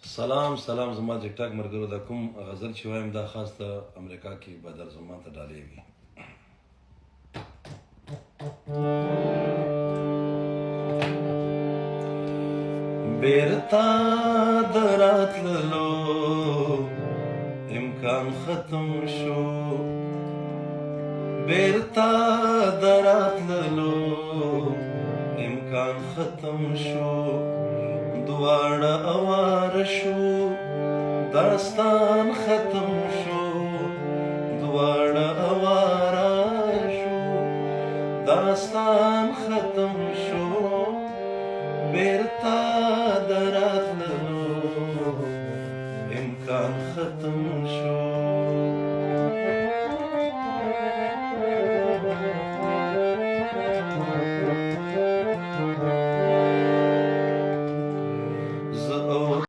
سلام زما ټیک ټاک ملګرو دا کوم غزل چې وایم دا خاص د امریکا کې بدر زمان ته ډالېږي. بیرته د راتللو امکان ختم شو، بیرته د راتللو امکان ختم شو، دواړه اواره شو داستان ختم شو، دواړه اواره شو داستان ختم شو، بیرته د راتللو امکان ختم